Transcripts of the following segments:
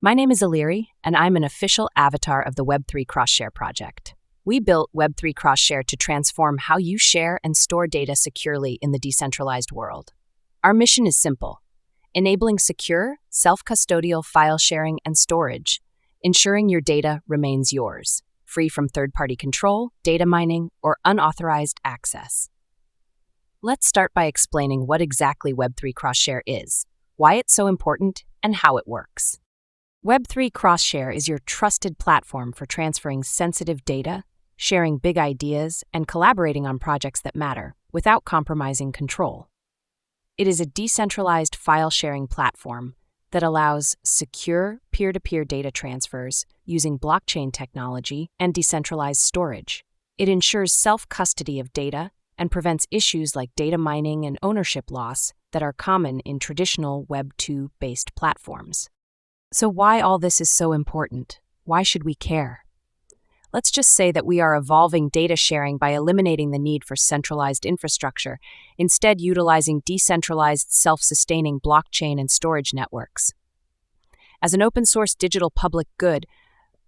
My name is Illyri, and I'm an official avatar of the W3XShare project. We built W3XShare to transform how you share and store data securely in the decentralized world. Our mission is simple: enabling secure, self-custodial file sharing and storage, ensuring your data remains yours, free from third-party control, data mining, or unauthorized access. Let's start by explaining what exactly W3XShare is, why it's so important, and how it works. W3XShare is your trusted platform for transferring sensitive data, sharing big ideas, and collaborating on projects that matter without compromising control. It is a decentralized file-sharing platform that allows secure peer-to-peer data transfers using blockchain technology and decentralized storage. It ensures self-custody of data and prevents issues like data mining and ownership loss that are common in traditional Web 2-based platforms. So why all this is so important? Why should we care? Let's just say that we are evolving data sharing by eliminating the need for centralized infrastructure, instead utilizing decentralized, self-sustaining blockchain and storage networks. As an open-source digital public good,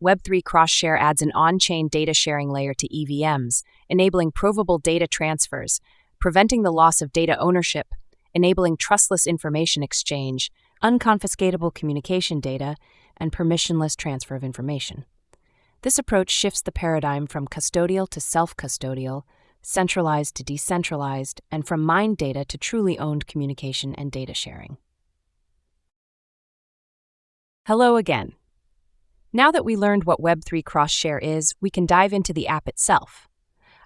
W3XShare adds an on-chain data sharing layer to EVMs, enabling provable data transfers, preventing the loss of data ownership, enabling trustless information exchange, unconfiscatable communication data, and permissionless transfer of information. This approach shifts the paradigm from custodial to self-custodial, centralized to decentralized, and from mined data to truly owned communication and data sharing. Hello again. Now that we learned what W3XShare is, we can dive into the app itself.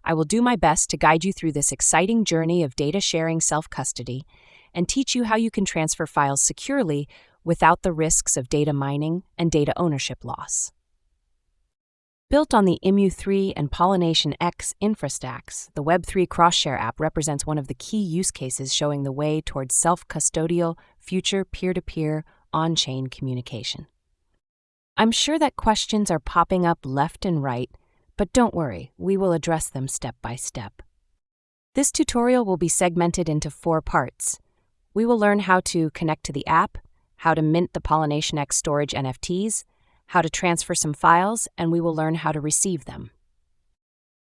I will do my best to guide you through this exciting journey of data sharing self-custody and teach you how you can transfer files securely without the risks of data mining and data ownership loss. Built on the EMU3 and Pollination X infrastacks, the W3XShare app represents one of the key use cases showing the way towards self-custodial, future peer-to-peer, on-chain communication. I'm sure that questions are popping up left and right, but don't worry, we will address them step by step. This tutorial will be segmented into 4 parts. We will learn how to connect to the app, how to mint the Pollination X storage NFTs, how to transfer some files, and we will learn how to receive them.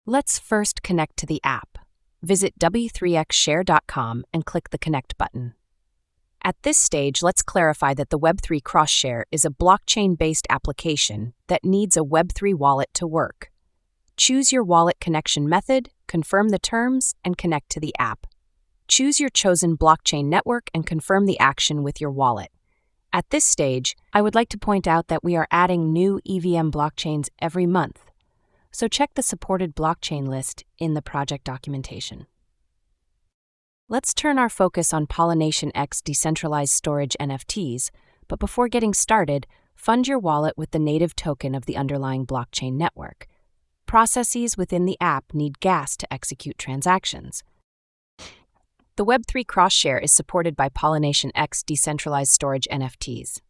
Let's first connect to the app. Visit W3XShare.com and click the Connect button. At this stage, let's clarify that the W3XShare is a blockchain-based application that needs a Web3 wallet to work. Choose your wallet connection method, confirm the terms, and connect to the app. Choose your chosen blockchain network and confirm the action with your wallet. At this stage, I would like to point out that we are adding new EVM blockchains every month, so check the supported blockchain list in the project documentation. Let's turn our focus on Pollination X decentralized storage NFTs, but before getting started, fund your wallet with the native token of the underlying blockchain network. Processes within the app need gas to execute transactions. The W3XShare is supported by Pollination X decentralized storage NFTs.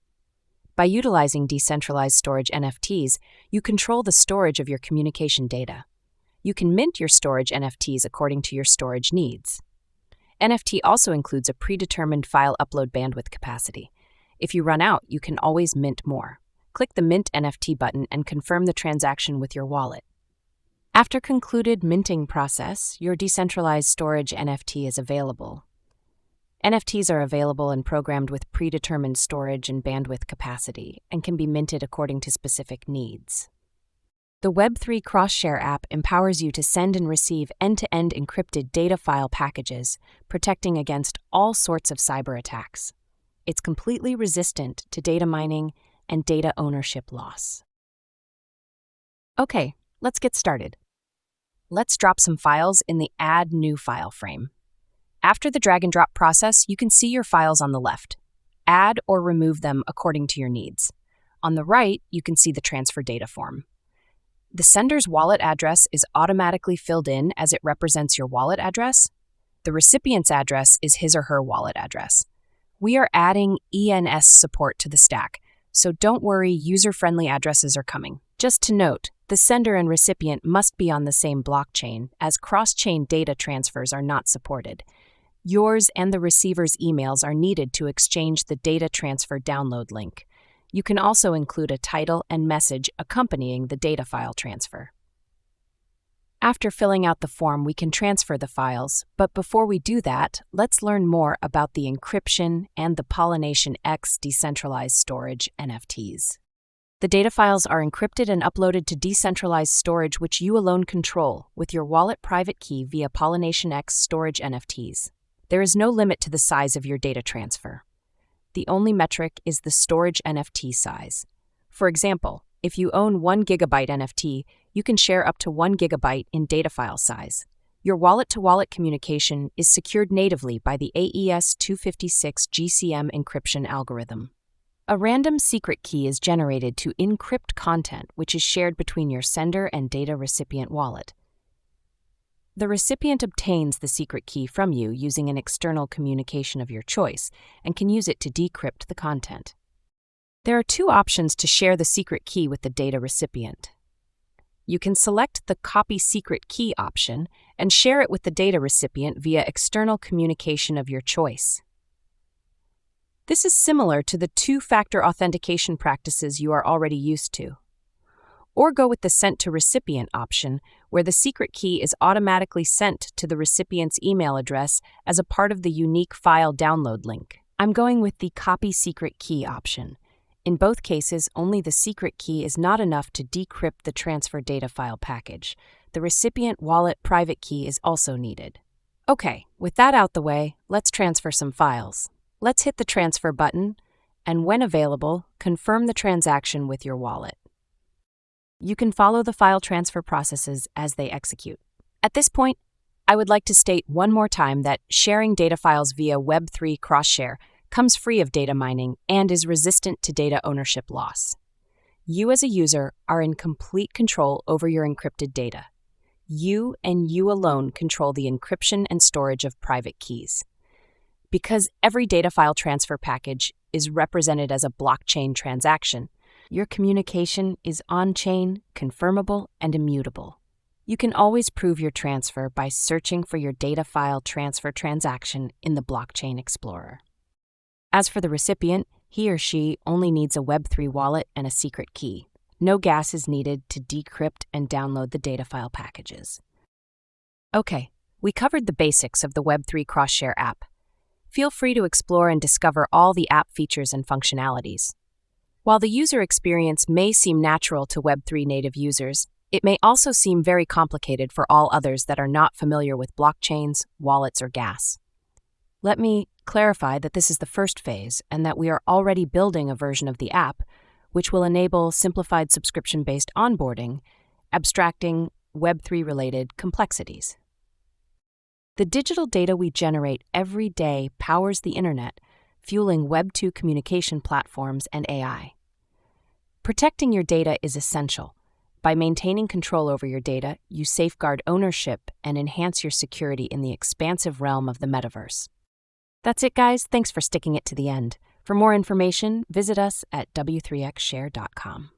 By utilizing decentralized storage NFTs, you control the storage of your communication data. You can mint your storage NFTs according to your storage needs. NFT also includes a predetermined file upload bandwidth capacity. If you run out, you can always mint more. Click the Mint NFT button and confirm the transaction with your wallet. After concluded minting process, your decentralized storage NFT is available. NFTs are available and programmed with predetermined storage and bandwidth capacity and can be minted according to specific needs. The W3XShare app empowers you to send and receive end-to-end encrypted data file packages, protecting against all sorts of cyber attacks. It's completely resistant to data mining and data ownership loss. Okay, let's get started. Let's drop some files in the Add New File frame. After the drag and drop process, you can see your files on the left. Add or remove them according to your needs. On the right, you can see the transfer data form. The sender's wallet address is automatically filled in as it represents your wallet address. The recipient's address is his or her wallet address. We are adding ENS support to the stack, so don't worry, user-friendly addresses are coming. Just to note, the sender and recipient must be on the same blockchain, as cross-chain data transfers are not supported. Yours and the receiver's emails are needed to exchange the data transfer download link. You can also include a title and message accompanying the data file transfer. After filling out the form, we can transfer the files, but before we do that, let's learn more about the encryption and the Pollination X decentralized storage NFTs. The data files are encrypted and uploaded to decentralized storage which you alone control with your wallet private key via Pollination X storage NFTs. There is no limit to the size of your data transfer. The only metric is the storage NFT size. For example, if you own 1 GB NFT, you can share up to 1 GB in data file size. Your wallet-to-wallet communication is secured natively by the AES-256 GCM encryption algorithm. A random secret key is generated to encrypt content which is shared between your sender and data recipient wallet. The recipient obtains the secret key from you using an external communication of your choice and can use it to decrypt the content. There are two options to share the secret key with the data recipient. You can select the Copy Secret Key option and share it with the data recipient via external communication of your choice. This is similar to the two-factor authentication practices you are already used to. Or go with the Sent to Recipient option, where the secret key is automatically sent to the recipient's email address as a part of the unique file download link. I'm going with the Copy Secret Key option. In both cases, only the secret key is not enough to decrypt the transfer data file package. The recipient wallet private key is also needed. Okay, with that out the way, let's transfer some files. Let's hit the transfer button, and when available, confirm the transaction with your wallet. You can follow the file transfer processes as they execute. At this point, I would like to state one more time that sharing data files via Web3XShare comes free of data mining and is resistant to data ownership loss. You as a user are in complete control over your encrypted data. You and you alone control the encryption and storage of private keys. Because every data file transfer package is represented as a blockchain transaction, your communication is on-chain, confirmable, and immutable. You can always prove your transfer by searching for your data file transfer transaction in the Blockchain Explorer. As for the recipient, he or she only needs a Web3 wallet and a secret key. No gas is needed to decrypt and download the data file packages. Okay, we covered the basics of the W3XShare app. Feel free to explore and discover all the app features and functionalities. While the user experience may seem natural to Web3 native users, it may also seem very complicated for all others that are not familiar with blockchains, wallets, or gas. Let me clarify that this is the first phase and that we are already building a version of the app which will enable simplified subscription-based onboarding, abstracting Web3-related complexities. The digital data we generate every day powers the internet, fueling Web2 communication platforms and AI. Protecting your data is essential. By maintaining control over your data, you safeguard ownership and enhance your security in the expansive realm of the metaverse. That's it, guys. Thanks for sticking it to the end. For more information, visit us at W3XShare.com.